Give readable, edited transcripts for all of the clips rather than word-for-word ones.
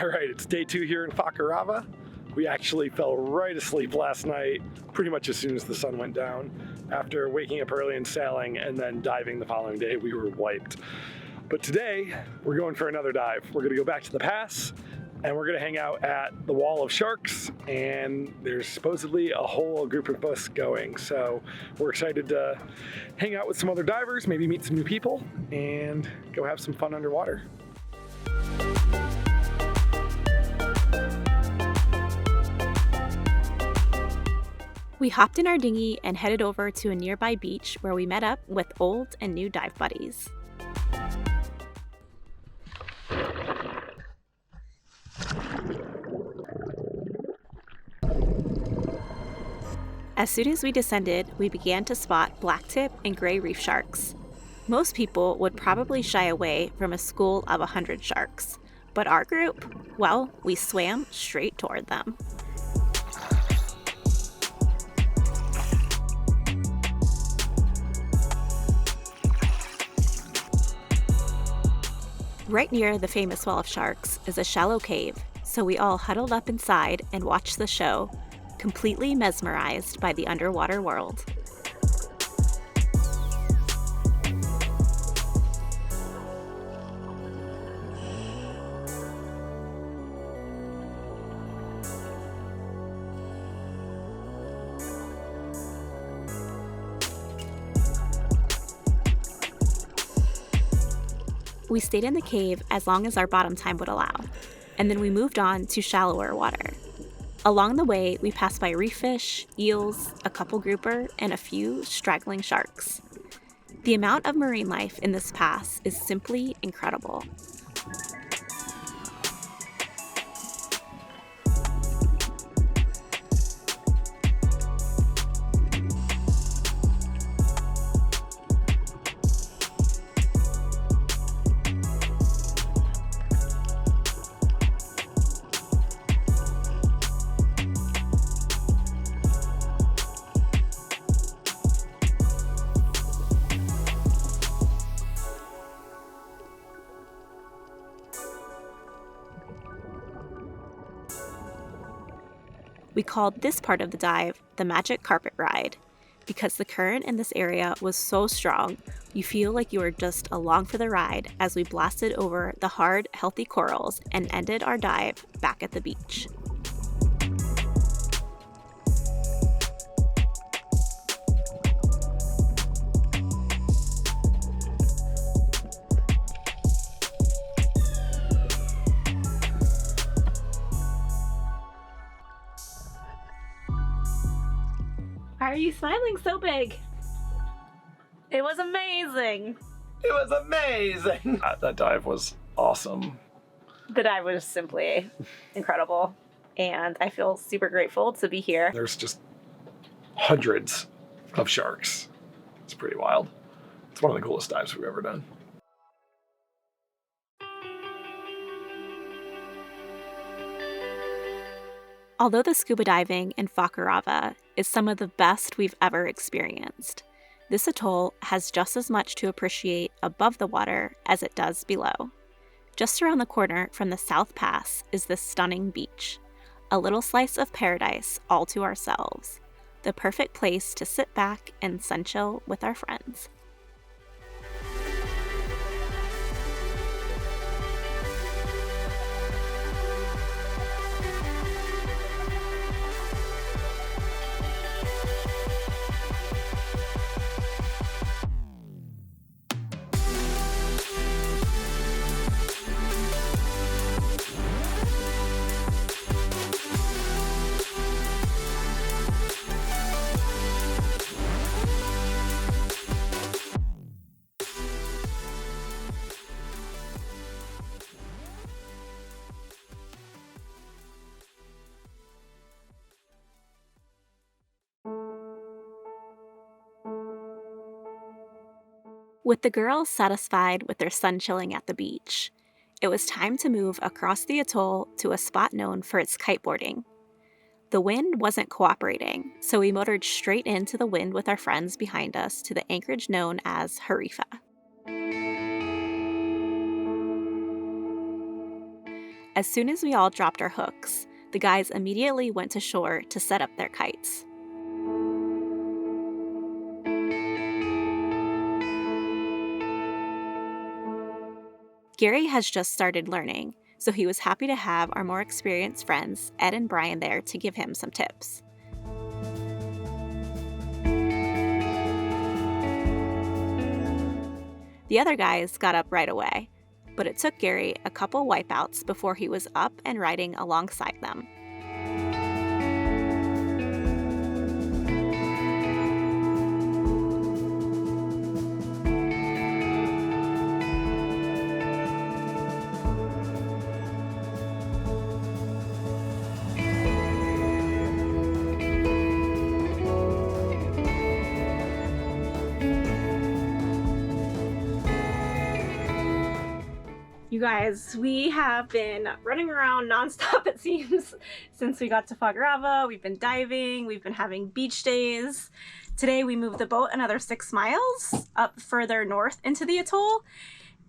All right, it's day 2 here in Fakarava. We actually fell right asleep last night, pretty much as soon as the sun went down. After waking up early and sailing and then diving the following day, we were wiped. But today, we're going for another dive. We're gonna go back to the pass and we're gonna hang out at the wall of sharks, and there's supposedly a whole group of us going. So we're excited to hang out with some other divers, maybe meet some new people, and go have some fun underwater. We hopped in our dinghy and headed over to a nearby beach where we met up with old and new dive buddies. As soon as we descended, we began to spot blacktip and gray reef sharks. Most people would probably shy away from a school of 100 sharks, but our group, well, we swam straight toward them. Right near the famous wall of sharks is a shallow cave, so we all huddled up inside and watched the show, completely mesmerized by the underwater world. We stayed in the cave as long as our bottom time would allow, and then we moved on to shallower water. Along the way, we passed by reef fish, eels, a couple grouper, and a few straggling sharks. The amount of marine life in this pass is simply incredible. We called this part of the dive the magic carpet ride because the current in this area was so strong, you feel like you were just along for the ride as we blasted over the hard, healthy corals and ended our dive back at the beach. Why are you smiling so big? It was amazing. It was amazing. That dive was awesome. The dive was simply incredible, and I feel super grateful to be here. There's just hundreds of sharks. It's pretty wild. It's one of the coolest dives we've ever done. Although the scuba diving in Fakarava is some of the best we've ever experienced, this atoll has just as much to appreciate above the water as it does below. Just around the corner from the South Pass is this stunning beach, a little slice of paradise all to ourselves, the perfect place to sit back and sun chill with our friends. With the girls satisfied with their sun chilling at the beach, it was time to move across the atoll to a spot known for its kiteboarding. The wind wasn't cooperating, so we motored straight into the wind with our friends behind us to the anchorage known as Harifa. As soon as we all dropped our hooks, the guys immediately went to shore to set up their kites. Gary has just started learning, so he was happy to have our more experienced friends, Ed and Brian, there to give him some tips. The other guys got up right away, but it took Gary a couple wipeouts before he was up and riding alongside them. You guys, we have been running around nonstop, it seems, since we got to Fakarava. We've been diving, we've been having beach days. Today we moved the boat another 6 miles up further north into the atoll,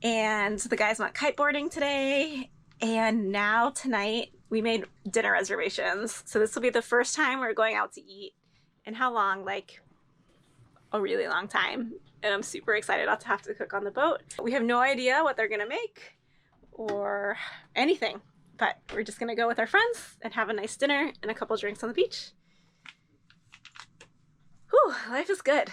and the guys went kiteboarding today, and now tonight we made dinner reservations. So this will be the first time we're going out to eat in how long? Like a really long time. And I'm super excited not to have to cook on the boat. We have no idea what they're gonna make or anything, but we're just gonna go with our friends and have a nice dinner and a couple drinks on the beach. Whew, life is good.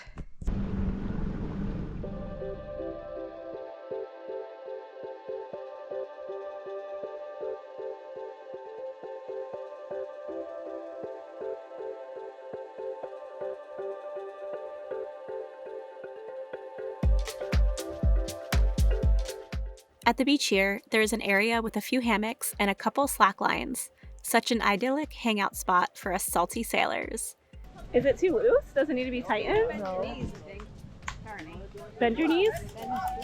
At the beach here, there is an area with a few hammocks and a couple slack lines. Such an idyllic hangout spot for us salty sailors. Is it too loose? Does it need to be tightened? Bend your knees, I think. Turning. Bend your knees?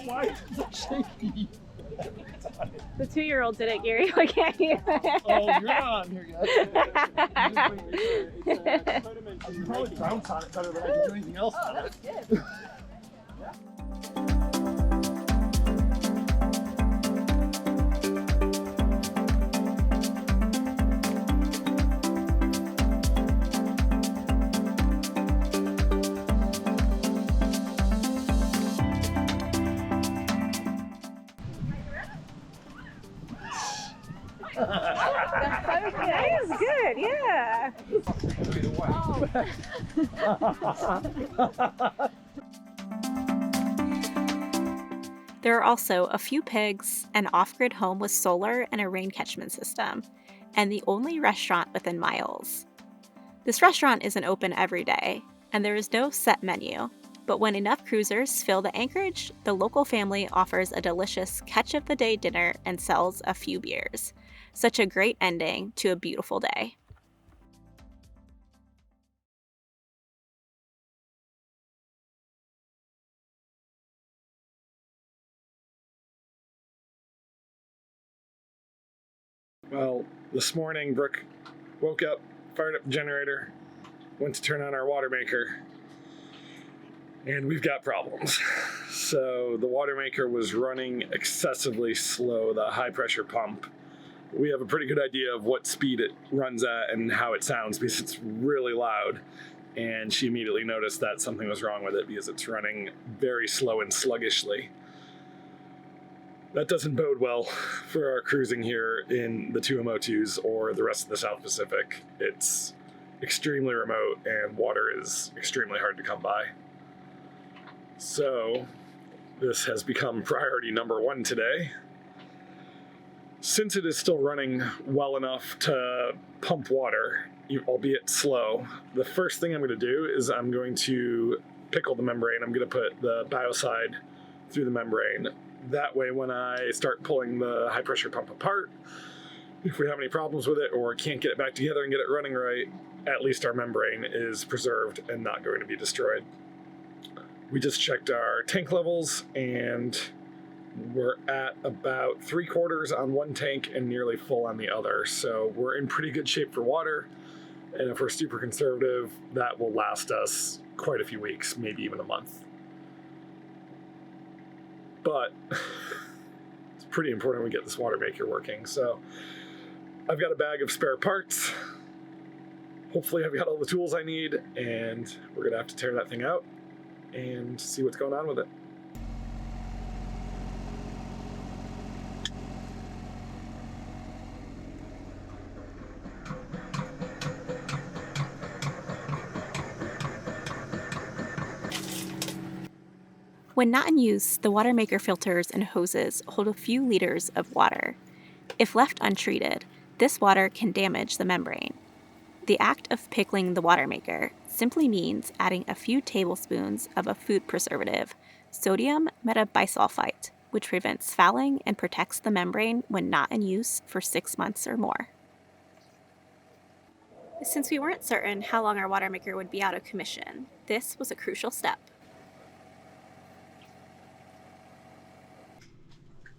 Why is it shaky? The 2-year-old did it, Gary. Look at you. Oh, you're not on here yet. I can probably bounce on it better than I can do anything else on it. Good. That is good, yeah. There are also a few pigs, an off-grid home with solar and a rain catchment system, and the only restaurant within miles. This restaurant isn't open every day, and there is no set menu, but when enough cruisers fill the anchorage, the local family offers a delicious catch-of-the-day dinner and sells a few beers. Such a great ending to a beautiful day. Well, this morning, Brooke woke up, fired up the generator, went to turn on our water maker, and we've got problems. So the water maker was running excessively slow, the high pressure pump. We have a pretty good idea of what speed it runs at and how it sounds because it's really loud. And she immediately noticed that something was wrong with it because it's running very slow and sluggishly. That doesn't bode well for our cruising here in the 2MO2s or the rest of the South Pacific. It's extremely remote and water is extremely hard to come by. So this has become priority number 1 today. Since it is still running well enough to pump water, albeit slow, the first thing I'm going to do is I'm going to pickle the membrane. I'm going to put the biocide through the membrane. That way, when I start pulling the high pressure pump apart, if we have any problems with it or can't get it back together and get it running right, at least our membrane is preserved and not going to be destroyed. We just checked our tank levels and we're at about 3/4 on one tank and nearly full on the other. So we're in pretty good shape for water. And if we're super conservative, that will last us quite a few weeks, maybe even a month. But it's pretty important we get this water maker working. So I've got a bag of spare parts. Hopefully I've got all the tools I need, and we're gonna have to tear that thing out and see what's going on with it. When not in use, the water maker filters and hoses hold a few liters of water. If left untreated, this water can damage the membrane. The act of pickling the water maker simply means adding a few tablespoons of a food preservative, sodium metabisulfite, which prevents fouling and protects the membrane when not in use for 6 months or more. Since we weren't certain how long our water maker would be out of commission, this was a crucial step.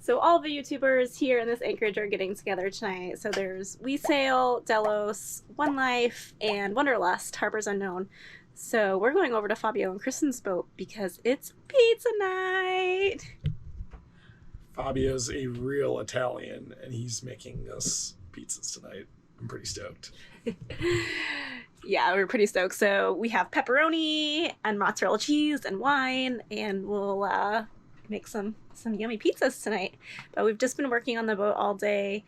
So all the YouTubers here in this anchorage are getting together tonight. So there's We Sail, Delos, One Life, and Wanderlust, Harbors Unknown. So we're going over to Fabio and Kristen's boat because it's pizza night. Fabio's a real Italian, and he's making us pizzas tonight. I'm pretty stoked. Yeah, we're pretty stoked. So we have pepperoni and mozzarella cheese and wine, and we'll make some yummy pizzas tonight. But we've just been working on the boat all day,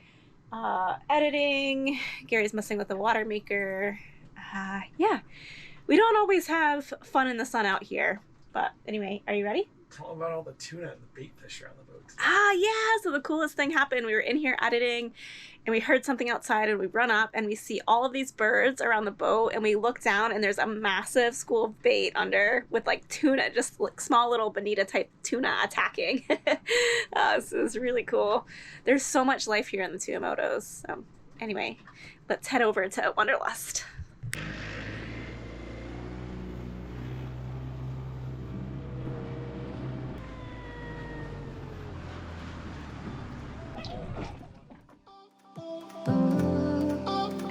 editing. Gary's messing with the water maker. Yeah, we don't always have fun in the sun out here. But anyway, are you ready? Tell them about all the tuna and the bait fish around the boat. Yeah, so the coolest thing happened. We were in here editing, and we heard something outside, and we run up, and we see all of these birds around the boat, and we look down, and there's a massive school of bait under with like tuna, just like small little bonita type tuna attacking. So it was really cool. There's so much life here in the Tuamotos. So anyway, let's head over to Wanderlust.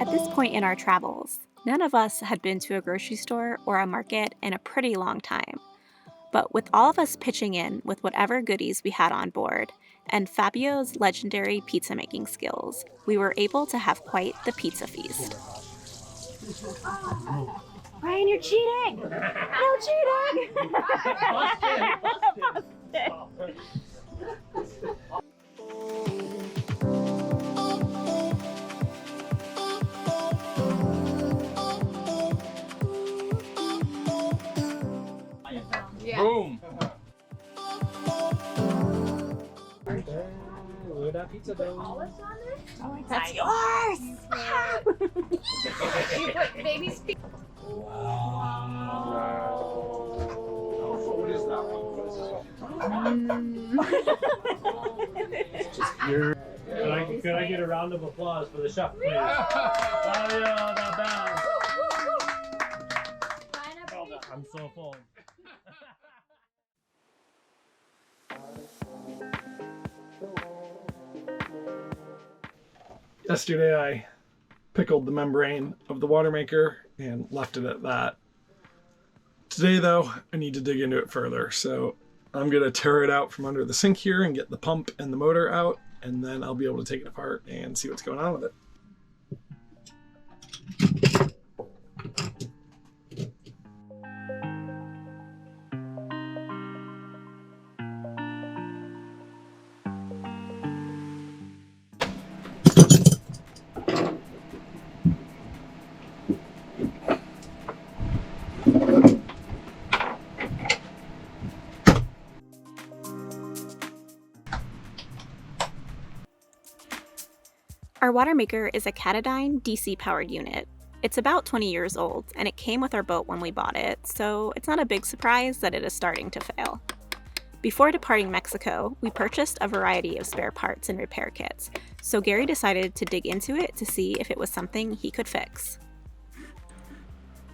At this point in our travels, none of us had been to a grocery store or a market in a pretty long time. But with all of us pitching in with whatever goodies we had on board, and Fabio's legendary pizza making skills, we were able to have quite the pizza feast. Ryan, you're cheating! No cheating! Busted. Yeah. Boom! Oh, That's yours! you put baby speak. What is that one? Could I get a round of applause for the chef, please? Fabio, not bad. I'm so full. Yesterday I pickled the membrane of the water maker and left it at that. Today though, I need to dig into it further, so I'm gonna tear it out from under the sink here and get the pump and the motor out, and then I'll be able to take it apart and see what's going on with it. Our water maker is a Catadine DC-powered unit. It's about 20 years old, and it came with our boat when we bought it, so it's not a big surprise that it is starting to fail. Before departing Mexico, we purchased a variety of spare parts and repair kits, so Gary decided to dig into it to see if it was something he could fix.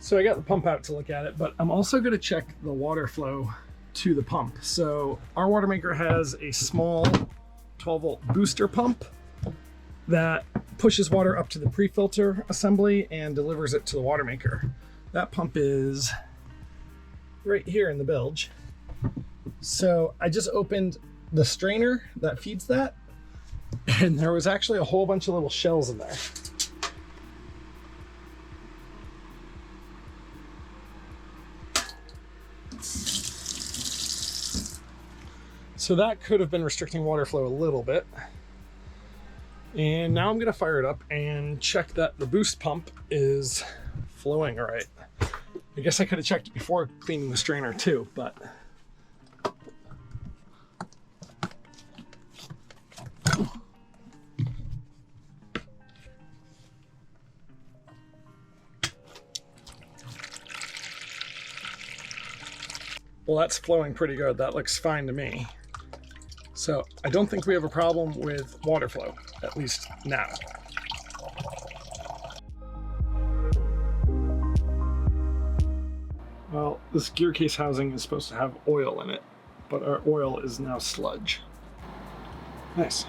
So I got the pump out to look at it, but I'm also going to check the water flow to the pump. So our water maker has a small 12-volt booster pump that pushes water up to the pre-filter assembly and delivers it to the water maker. That pump is right here in the bilge. So I just opened the strainer that feeds that, And there was actually a whole bunch of little shells in there. So that could have been restricting water flow a little bit. And now I'm gonna fire it up and check that the boost pump is flowing all right. I guess I could have checked it before cleaning the strainer too, but well, that's flowing pretty good. That looks fine to me. So I don't think we have a problem with water flow, at least now. Well, this gear case housing is supposed to have oil in it, but our oil is now sludge. Nice.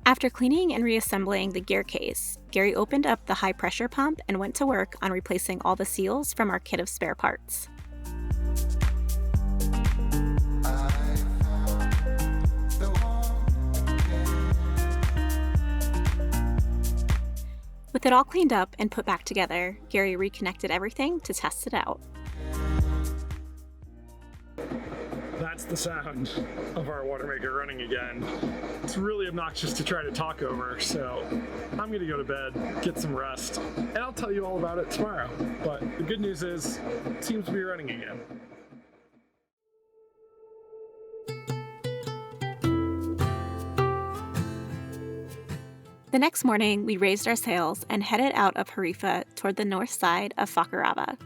After cleaning and reassembling the gear case, Gary opened up the high pressure pump and went to work on replacing all the seals from our kit of spare parts. With it all cleaned up and put back together, Gary reconnected everything to test it out. That's the sound of our water maker running again. It's really obnoxious to try to talk over, so I'm gonna go to bed, get some rest, and I'll tell you all about it tomorrow. But the good news is, it seems to be running again. The next morning, we raised our sails and headed out of Harifa toward the north side of Fakarava.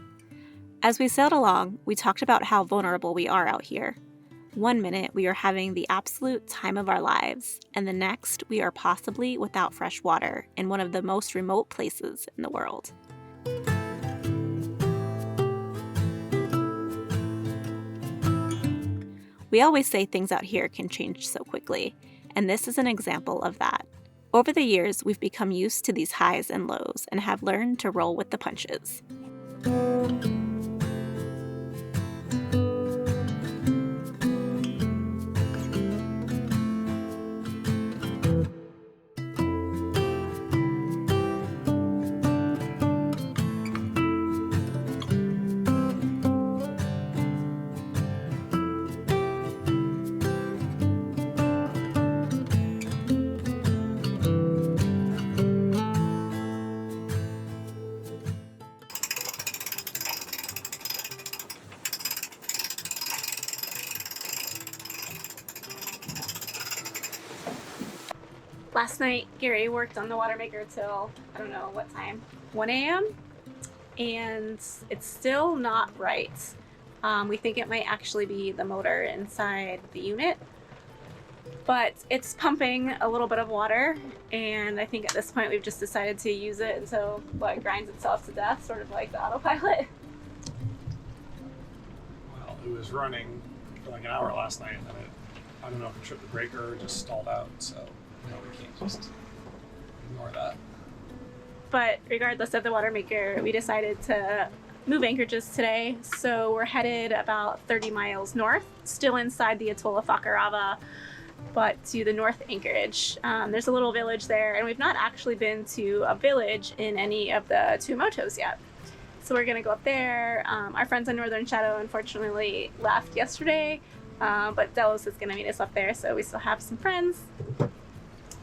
As we sailed along, we talked about how vulnerable we are out here. One minute, we are having the absolute time of our lives, and the next, we are possibly without fresh water in one of the most remote places in the world. We always say things out here can change so quickly, and this is an example of that. Over the years, we've become used to these highs and lows and have learned to roll with the punches. Last night, Gary worked on the water maker till, I don't know what time, 1 a.m. And it's still not right. We think it might actually be the motor inside the unit, but it's pumping a little bit of water, and I think at this point we've just decided to use it until it grinds itself to death, sort of like the autopilot. Well, it was running for like an hour last night, and then I don't know if it tripped the breaker or just stalled out, so we can't just ignore that. But regardless of the water maker, we decided to move anchorages today, so we're headed about 30 miles north, still inside the atoll of Fakarava, but to the north anchorage. There's a little village there, and we've not actually been to a village in any of the Tuamotus yet. So we're gonna go up there. Our friends on Northern Shadow unfortunately left yesterday, but Delos is gonna meet us up there, so we still have some friends.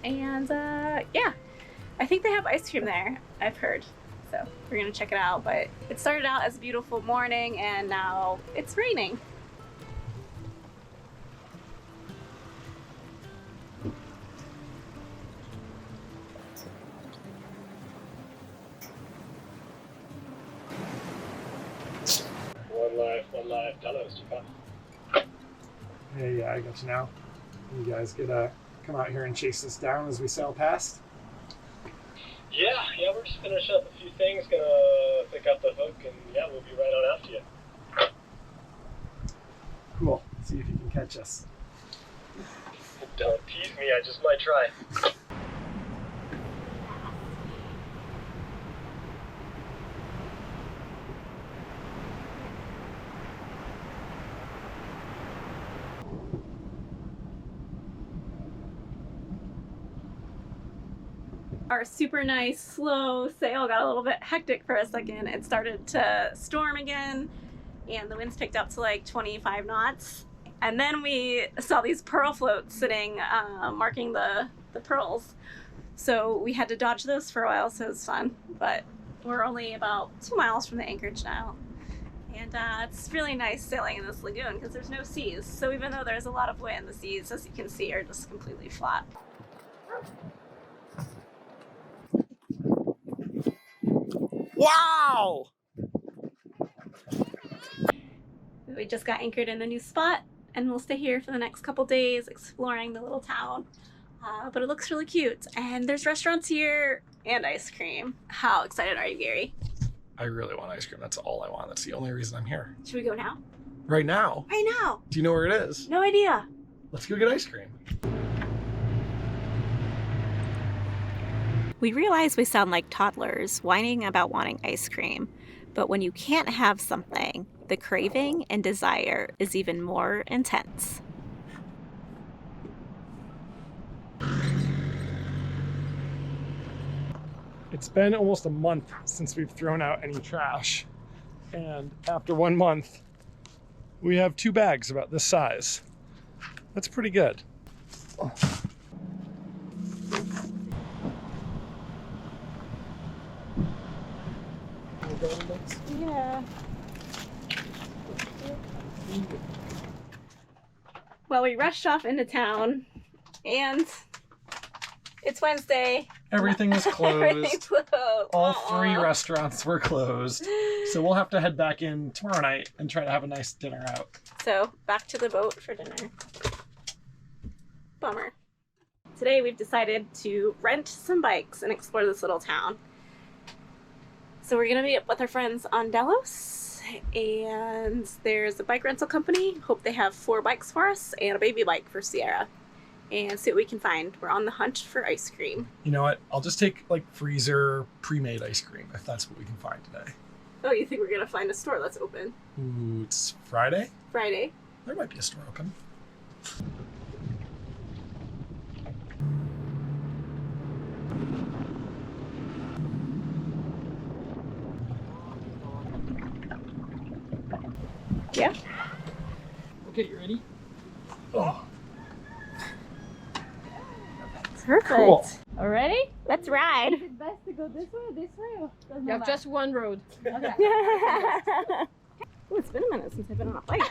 And yeah, I think they have ice cream there, I've heard. So we're gonna check it out, but it started out as a beautiful morning and now it's raining. One life, Delos, you got. Hey, yeah, I got you now. You guys get come out here and chase us down as we sail past? Yeah, we're just finishing up a few things, gonna pick up the hook, and yeah, we'll be right on after you. Cool. See if you can catch us. Don't tease me, I just might try. Our super nice, slow sail got a little bit hectic for a second. It started to storm again, and the winds picked up to like 25 knots. And then we saw these pearl floats sitting, marking the pearls. So we had to dodge those for a while, so it was fun. But we're only about 2 miles from the anchorage now. And it's really nice sailing in this lagoon because there's no seas. So even though there's a lot of wind, the seas, as you can see, are just completely flat. Wow! We just got anchored in a new spot, and we'll stay here for the next couple days exploring the little town. But it looks really cute, and there's restaurants here and ice cream. How excited are you, Gary? I really want ice cream. That's all I want. That's the only reason I'm here. Should we go now? Right now? Right now! Do you know where it is? No idea. Let's go get ice cream. We realize we sound like toddlers whining about wanting ice cream, but when you can't have something, the craving and desire is even more intense. It's been almost a month since we've thrown out any trash. And after 1 month, we have 2 bags about this size. That's pretty good. Yeah. Well, we rushed off into town, and it's Wednesday. Everything is closed. Everything's closed. All Aw. 3 restaurants were closed. So we'll have to head back in tomorrow night and try to have a nice dinner out. So, back to the boat for dinner. Bummer. Today we've decided to rent some bikes and explore this little town. So we're going to meet up with our friends on Delos, and there's a bike rental company. Hope they have 4 bikes for us and a baby bike for Sierra, and see what we can find. We're on the hunt for ice cream. You know what? I'll just take like freezer pre-made ice cream if that's what we can find today. Oh, you think we're going to find a store that's open? Ooh, it's Friday? Friday. There might be a store open. Yeah. Okay, you ready? Oh, Perfect. cool. All ready? Let's ride. Is it best to go this way or this way? Or doesn't You have matter? just one road. Okay. Oh, it's been a minute since I've been on a bike.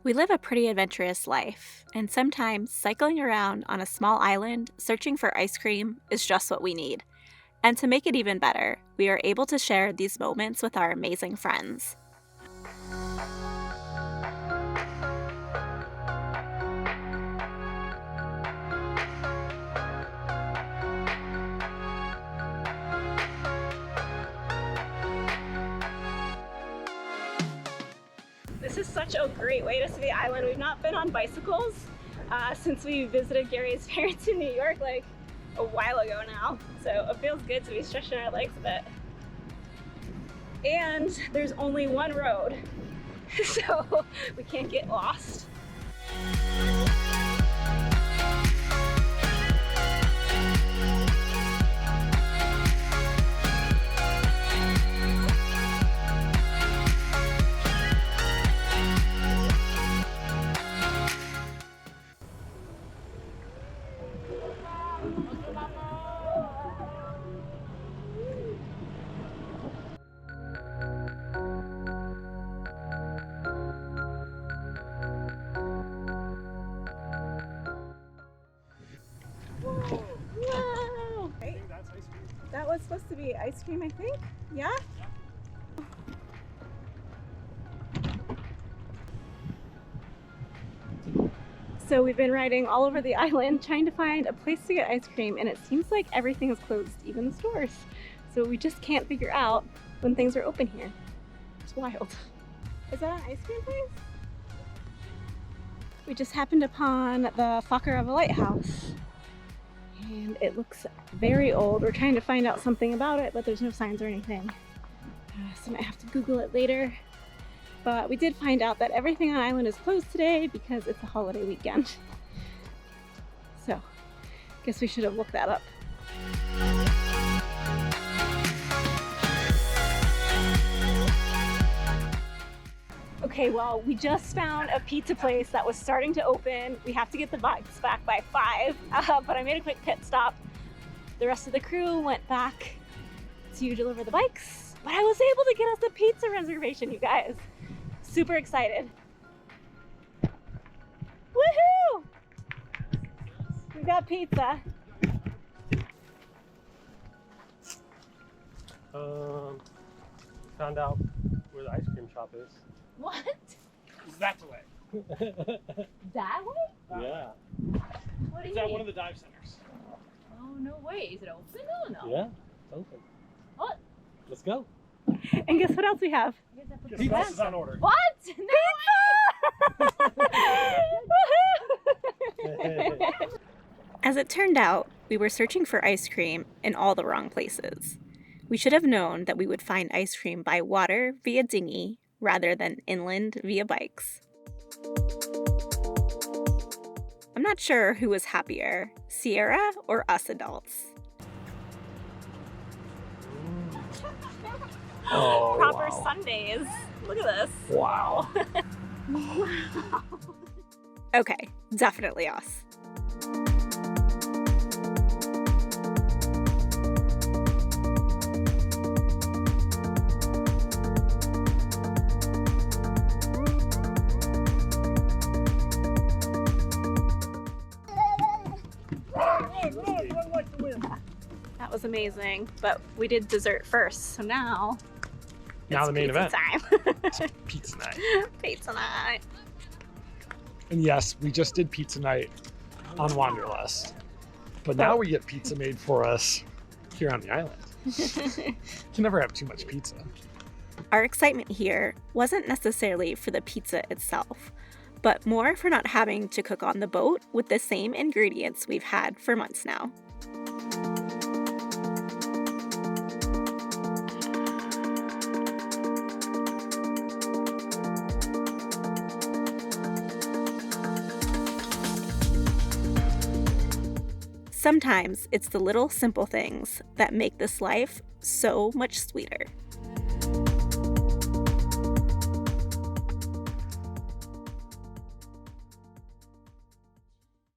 We live a pretty adventurous life, and sometimes cycling around on a small island searching for ice cream is just what we need. And to make it even better, we are able to share these moments with our amazing friends. This is such a great way to see the island. We've not been on bicycles since we visited Gary's parents in New York like a while ago now. So it feels good to be stretching our legs a bit. And there's only one road, so we can't get lost. Whoa! Right? That was supposed to be ice cream, I think. Yeah? So we've been riding all over the island trying to find a place to get ice cream, and it seems like everything is closed, even the stores. So we just can't figure out when things are open here. It's wild. Is that an ice cream place? We just happened upon the Fakarava lighthouse, and it looks very old. We're trying to find out something about it, but there's no signs or anything. So I might have to Google it later. But we did find out that everything on island is closed today because it's a holiday weekend. So, guess we should have looked that up. Okay, well, we just found a pizza place that was starting to open. We have to get the bikes back by 5, but I made a quick pit stop. The rest of the crew went back to deliver the bikes, but I was able to get us a pizza reservation, you guys. Super excited. Woohoo! We got pizza. Found out where the ice cream shop is. What? That way. That way? Yeah. What do It's you at mean? one of the dive centers. Oh, no way. Is it open or no? Yeah, it's open. What? Let's go. And guess what else we have? I guess I put the Pizza rest- is on order. What? No As it turned out, we were searching for ice cream in all the wrong places. We should have known that we would find ice cream by water via dinghy rather than inland via bikes. I'm not sure who was happier, Sierra or us adults. Oh, Proper wow. Sundays. Look at this. Wow. Okay, definitely us. That was amazing, but we did dessert first, so now Now it's the main pizza event. time. Pizza night. Pizza night. And yes, we just did pizza night on Wanderlust. But now we get pizza made for us here on the island. Can never have too much pizza. Our excitement here wasn't necessarily for the pizza itself, but more for not having to cook on the boat with the same ingredients we've had for months now. Sometimes it's the little simple things that make this life so much sweeter.